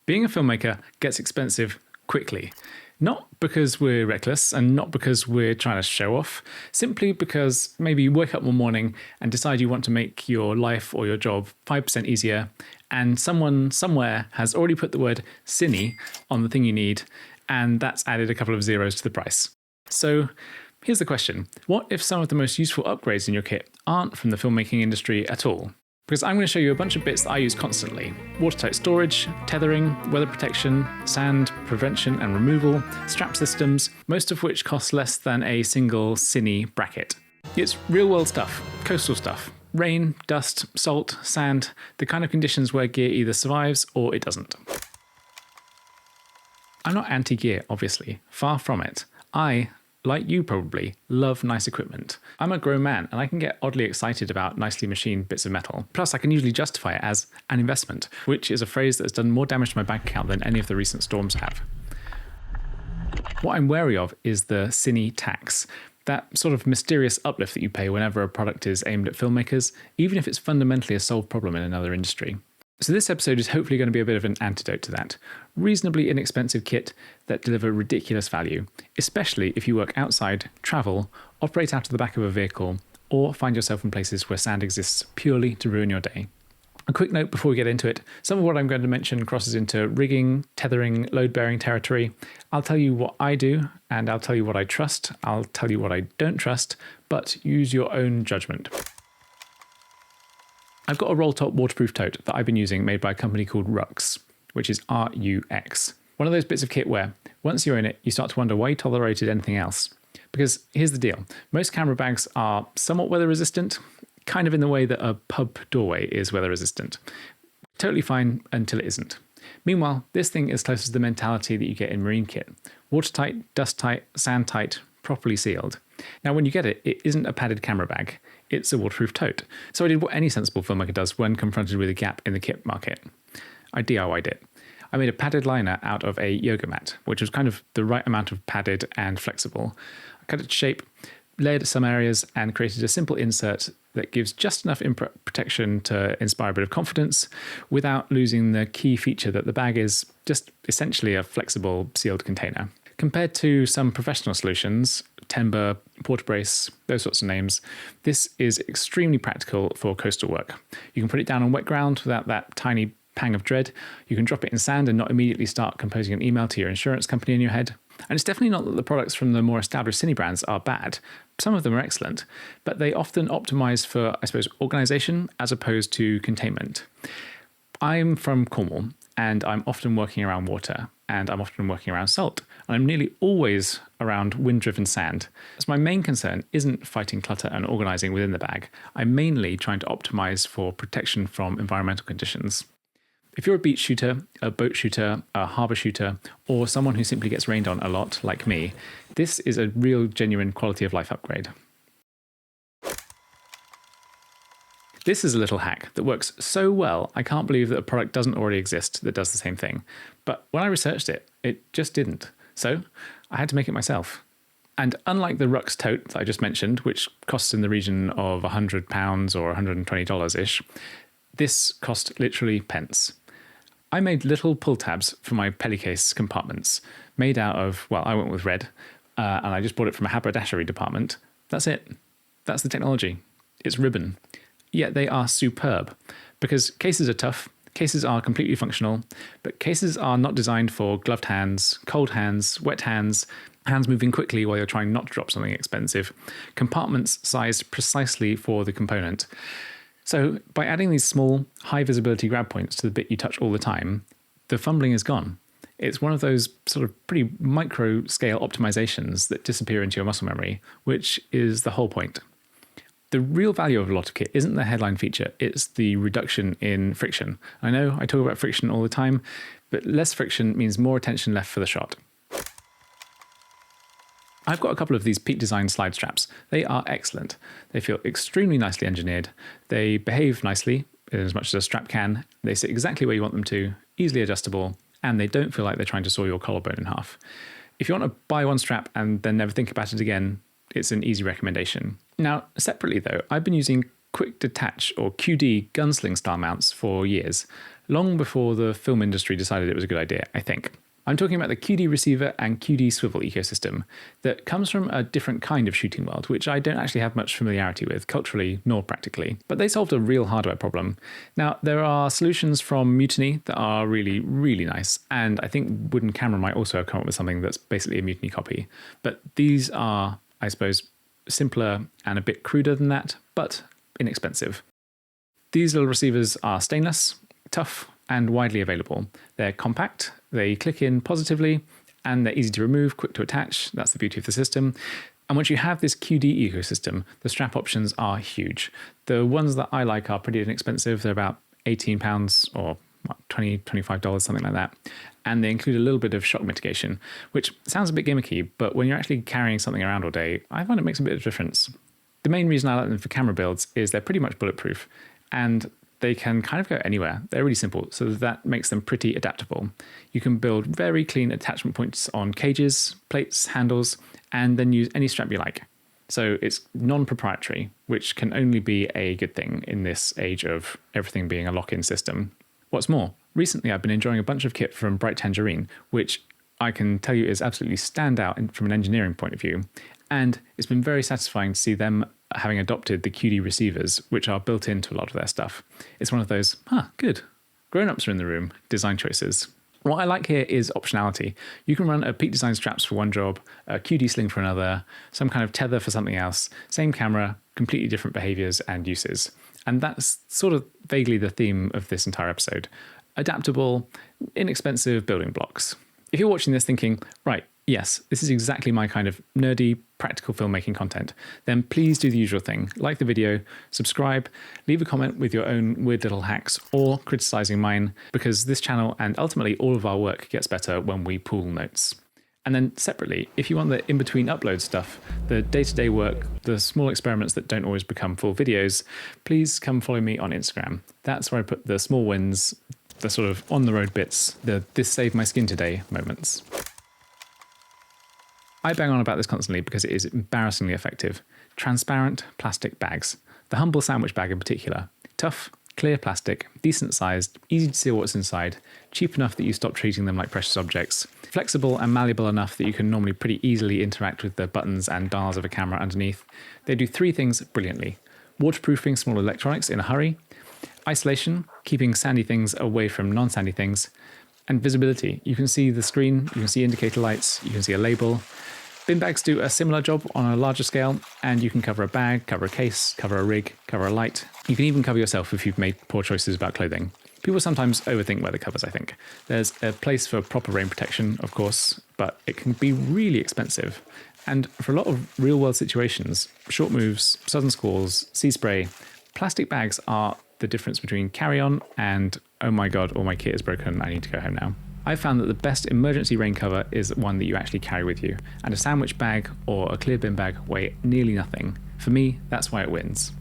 Being a filmmaker gets expensive quickly. Not because we're reckless and not because we're trying to show off, simply because maybe you wake up one morning and decide you want to make your life or your job 5% easier, and someone somewhere has already put the word cine on the thing you need, and that's added a couple of zeros to the price. So here's the question. What if some of the most useful upgrades in your kit aren't from the filmmaking industry at all? Because I'm going to show you a bunch of bits that I use constantly. Watertight storage, tethering, weather protection, sand, prevention and removal, strap systems, most of which cost less than a single cine bracket. It's real world stuff, coastal stuff. Rain, dust, salt, sand, the kind of conditions where gear either survives or it doesn't. I'm not anti-gear, obviously, far from it. I, like you probably, love nice equipment. I'm a grown man and I can get oddly excited about nicely machined bits of metal. Plus I can usually justify it as an investment, which is a phrase that has done more damage to my bank account than any of the recent storms have. What I'm wary of is the cine tax, that sort of mysterious uplift that you pay whenever a product is aimed at filmmakers, even if it's fundamentally a solved problem in another industry. So this episode is hopefully going to be a bit of an antidote to that. Reasonably inexpensive kit that deliver ridiculous value, especially if you work outside, travel, operate out of the back of a vehicle, or find yourself in places where sand exists purely to ruin your day. A quick note before we get into it, some of what I'm going to mention crosses into rigging, tethering, load-bearing territory. I'll tell you what I do, and I'll tell you what I trust, I'll tell you what I don't trust, but use your own judgment. I've got a roll-top waterproof tote that I've been using made by a company called Rux, which is R-U-X. One of those bits of kit where, once you're in it, you start to wonder why you tolerated anything else. Because here's the deal. Most camera bags are somewhat weather resistant, kind of in the way that a pub doorway is weather resistant. Totally fine until it isn't. Meanwhile, this thing is close to the mentality that you get in marine kit. Watertight, dust tight, sand tight, properly sealed. Now when you get it, it isn't a padded camera bag. It's a waterproof tote. So I did what any sensible filmmaker does when confronted with a gap in the kit market. I DIY'd it. I made a padded liner out of a yoga mat, which was kind of the right amount of padded and flexible. I cut it to shape, layered some areas, and created a simple insert that gives just enough protection to inspire a bit of confidence without losing the key feature that the bag is just essentially a flexible sealed container. Compared to some professional solutions, Timber, Porta Brace, those sorts of names, this is extremely practical for coastal work. You can put it down on wet ground without that tiny pang of dread. You can drop it in sand and not immediately start composing an email to your insurance company in your head. And it's definitely not that the products from the more established cine brands are bad. Some of them are excellent, but they often optimize for, I suppose, organization as opposed to containment. I'm from Cornwall and I'm often working around water and I'm often working around salt. And I'm nearly always around wind-driven sand. So my main concern isn't fighting clutter and organizing within the bag. I'm mainly trying to optimize for protection from environmental conditions. If you're a beach shooter, a boat shooter, a harbour shooter, or someone who simply gets rained on a lot, like me, this is a real genuine quality of life upgrade. This is a little hack that works so well, I can't believe that a product doesn't already exist that does the same thing. But when I researched it, it just didn't. So I had to make it myself. And unlike the Rux tote that I just mentioned, which costs in the region of £100 or $120-ish, this cost literally pence. I made little pull tabs for my pellicase compartments, made out of, well, I went with red, and I just bought it from a haberdashery department. That's it. That's the technology. It's ribbon. Yet they are superb, because cases are tough, cases are completely functional, but cases are not designed for gloved hands, cold hands, wet hands, hands moving quickly while you're trying not to drop something expensive, compartments sized precisely for the component. So by adding these small, high visibility grab points to the bit you touch all the time, the fumbling is gone. It's one of those sort of pretty micro scale optimizations that disappear into your muscle memory, which is the whole point. The real value of a lot of kit isn't the headline feature, it's the reduction in friction. I know I talk about friction all the time, but less friction means more attention left for the shot. I've got a couple of these Peak Design slide straps. They are excellent. They feel extremely nicely engineered. They behave nicely, in as much as a strap can. They sit exactly where you want them to, easily adjustable, and they don't feel like they're trying to saw your collarbone in half. If you want to buy one strap and then never think about it again, it's an easy recommendation. Now, separately though, I've been using quick detach or QD gunsling style mounts for years. long before the film industry decided it was a good idea, I think. I'm talking about the QD receiver and QD swivel ecosystem that comes from a different kind of shooting world, which I don't actually have much familiarity with, culturally nor practically. But they solved a real hardware problem. Now, there are solutions from Mutiny that are really, really nice, and I think Wooden Camera might also have come up with something that's basically a Mutiny copy. But these are, I suppose, simpler and a bit cruder than that, but inexpensive. These little receivers are stainless, tough, and widely available. They're compact, they click in positively, and they're easy to remove, quick to attach. That's the beauty of the system. And once you have this QD ecosystem, the strap options are huge. The ones that I like are pretty inexpensive. They're about £18 or $20, $25, something like that. And they include a little bit of shock mitigation, which sounds a bit gimmicky, but when you're actually carrying something around all day, I find it makes a bit of difference. The main reason I like them for camera builds is they're pretty much bulletproof, and they can kind of go anywhere. They're really simple, so that makes them pretty adaptable. You can build very clean attachment points on cages, plates, handles, and then use any strap you like. So it's non-proprietary, which can only be a good thing in this age of everything being a lock-in system. What's more, recently I've been enjoying a bunch of kit from Bright Tangerine, which I can tell you is absolutely stand out from an engineering point of view. And it's been very satisfying to see them having adopted the QD receivers, which are built into a lot of their stuff. It's one of those, good, grown-ups are in the room, design choices. What I like here is optionality. You can run a Peak Design straps for one job, a QD sling for another, some kind of tether for something else, same camera, completely different behaviors and uses. And that's sort of vaguely the theme of this entire episode. Adaptable, inexpensive building blocks. If you're watching this thinking, right, yes, this is exactly my kind of nerdy, practical filmmaking content, then please do the usual thing. Like the video, subscribe, leave a comment with your own weird little hacks or criticizing mine, because this channel and ultimately all of our work gets better when we pool notes. And then separately, if you want the in-between upload stuff, the day-to-day work, the small experiments that don't always become full videos, please come follow me on Instagram. That's where I put the small wins, the sort of on-the-road bits, the this saved my skin today moments. I bang on about this constantly because it is embarrassingly effective. Transparent plastic bags. The Humble sandwich bag in particular. Tough, clear plastic, decent sized, easy to see what's inside, cheap enough that you stop treating them like precious objects, flexible and malleable enough that you can normally pretty easily interact with the buttons and dials of a camera underneath. They do three things brilliantly. Waterproofing small electronics in a hurry, isolation, keeping sandy things away from non-sandy things, and visibility. You can see the screen, you can see indicator lights, you can see a label. Bin bags do a similar job on a larger scale, and you can cover a bag, cover a case, cover a rig, cover a light. You can even cover yourself if you've made poor choices about clothing. People sometimes overthink weather covers, I think. There's a place for proper rain protection, of course, but it can be really expensive. And for a lot of real-world situations, short moves, sudden squalls, sea spray, plastic bags are the difference between carry-on and, oh my god, all my kit is broken, I need to go home now. I've found that the best emergency rain cover is one that you actually carry with you, and a sandwich bag or a clear bin bag weigh nearly nothing. For me, that's why it wins.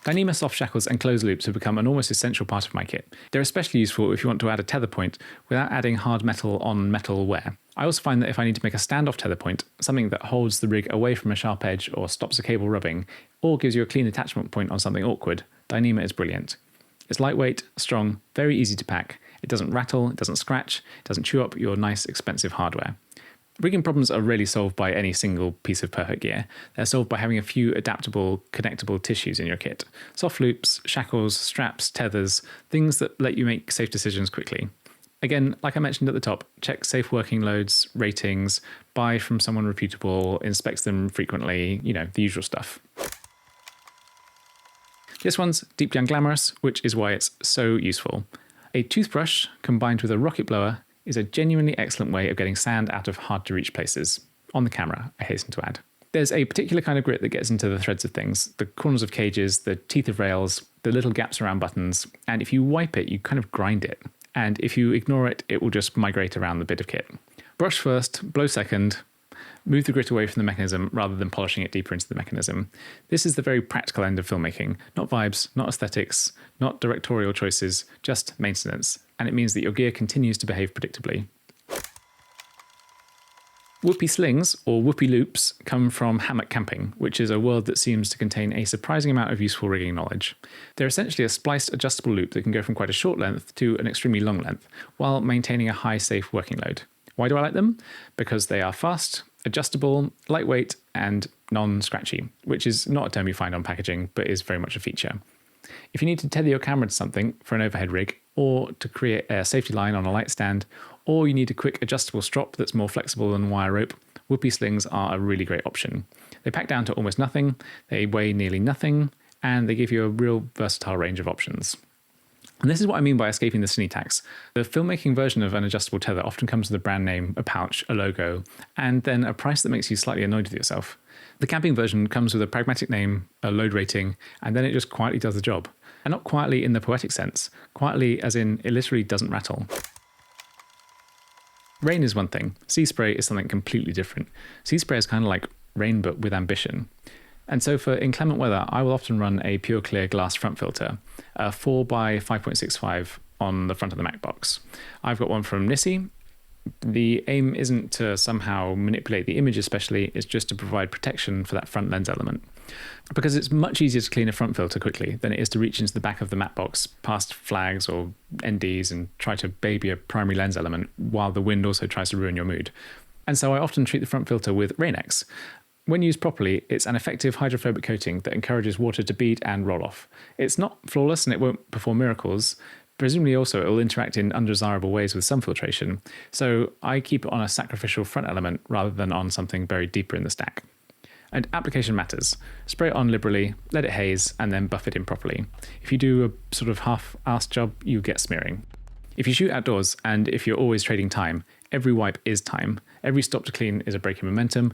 Dyneema soft shackles and closed loops have become an almost essential part of my kit. They're especially useful if you want to add a tether point without adding hard metal on metal wear. I also find that if I need to make a standoff tether point, something that holds the rig away from a sharp edge or stops a cable rubbing, or gives you a clean attachment point on something awkward, Dyneema is brilliant. It's lightweight, strong, very easy to pack. It doesn't rattle, it doesn't scratch, it doesn't chew up your nice expensive hardware. Rigging problems are rarely solved by any single piece of perfect gear. They're solved by having a few adaptable, connectable tissues in your kit. Soft loops, shackles, straps, tethers, things that let you make safe decisions quickly. Again, like I mentioned at the top, check safe working loads, ratings, buy from someone reputable, inspects them frequently, the usual stuff. This one's deeply unglamorous, which is why it's so useful. A toothbrush combined with a rocket blower is a genuinely excellent way of getting sand out of hard-to-reach places. On the camera, I hasten to add. There's a particular kind of grit that gets into the threads of things, the corners of cages, the teeth of rails, the little gaps around buttons, and if you wipe it, you kind of grind it. And if you ignore it, it will just migrate around the bit of kit. Brush first, blow second, move the grit away from the mechanism rather than polishing it deeper into the mechanism. This is the very practical end of filmmaking. Not vibes, not aesthetics, not directorial choices, just maintenance. And it means that your gear continues to behave predictably. Whoopie slings, or whoopie loops, come from hammock camping, which is a world that seems to contain a surprising amount of useful rigging knowledge. They're essentially a spliced adjustable loop that can go from quite a short length to an extremely long length, while maintaining a high safe working load. Why do I like them? Because they are fast, adjustable, lightweight, and non-scratchy, which is not a term you find on packaging, but is very much a feature. If you need to tether your camera to something for an overhead rig, or to create a safety line on a light stand, or you need a quick adjustable strop that's more flexible than wire rope, Whoopie slings are a really great option. They pack down to almost nothing, they weigh nearly nothing, and they give you a real versatile range of options. And this is what I mean by escaping the cine tax. The filmmaking version of an adjustable tether often comes with a brand name, a pouch, a logo, and then a price that makes you slightly annoyed with yourself. The camping version comes with a pragmatic name, a load rating, and then it just quietly does the job. And not quietly in the poetic sense, quietly as in it literally doesn't rattle. Rain is one thing, sea spray is something completely different. Sea spray is kind of like rain but with ambition. And so for inclement weather, I will often run a pure clear glass front filter, a 4 by 5.65 on the front of the Mac box. I've got one from Nissi. The aim isn't to somehow manipulate the image especially, it's just to provide protection for that front lens element. Because it's much easier to clean a front filter quickly than it is to reach into the back of the matte box past flags or NDs and try to baby a primary lens element while the wind also tries to ruin your mood. And so I often treat the front filter with RainX. When used properly, it's an effective hydrophobic coating that encourages water to bead and roll off. It's not flawless and it won't perform miracles. Presumably also it will interact in undesirable ways with some filtration, so I keep it on a sacrificial front element rather than on something buried deeper in the stack. And application matters. Spray it on liberally, let it haze, and then buff it in properly. If you do a sort of half-assed job, you get smearing. If you shoot outdoors, and if you're always trading time, every wipe is time. Every stop to clean is a break in momentum.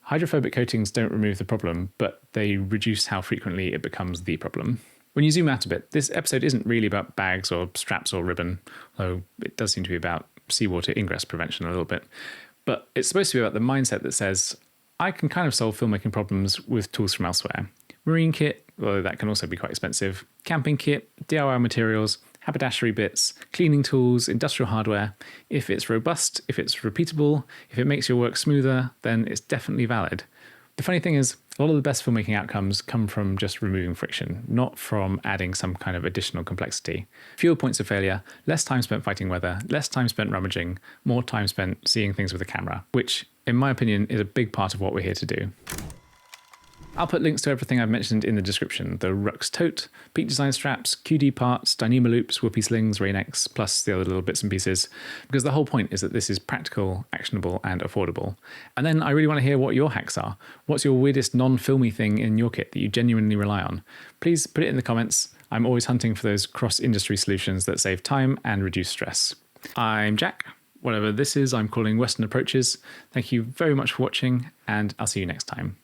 Hydrophobic coatings don't remove the problem, but they reduce how frequently it becomes the problem. When you zoom out a bit, this episode isn't really about bags or straps or ribbon, though it does seem to be about seawater ingress prevention a little bit. But it's supposed to be about the mindset that says, I can kind of solve filmmaking problems with tools from elsewhere. Marine kit, although that can also be quite expensive, camping kit, DIY materials, haberdashery bits, cleaning tools, industrial hardware. If it's robust, if it's repeatable, if it makes your work smoother, then it's definitely valid. The funny thing is, a lot of the best filmmaking outcomes come from just removing friction, not from adding some kind of additional complexity. Fewer points of failure, less time spent fighting weather, less time spent rummaging, more time spent seeing things with a camera, which, in my opinion, is a big part of what we're here to do. I'll put links to everything I've mentioned in the description. The Rux tote, Peak Design straps, QD parts, Dyneema loops, Whoopie slings, RainX, plus the other little bits and pieces. Because the whole point is that this is practical, actionable, and affordable. And then I really want to hear what your hacks are. What's your weirdest non-filmy thing in your kit that you genuinely rely on? Please put it in the comments. I'm always hunting for those cross-industry solutions that save time and reduce stress. I'm Jack. Whatever this is, I'm calling Western Approaches. Thank you very much for watching, and I'll see you next time.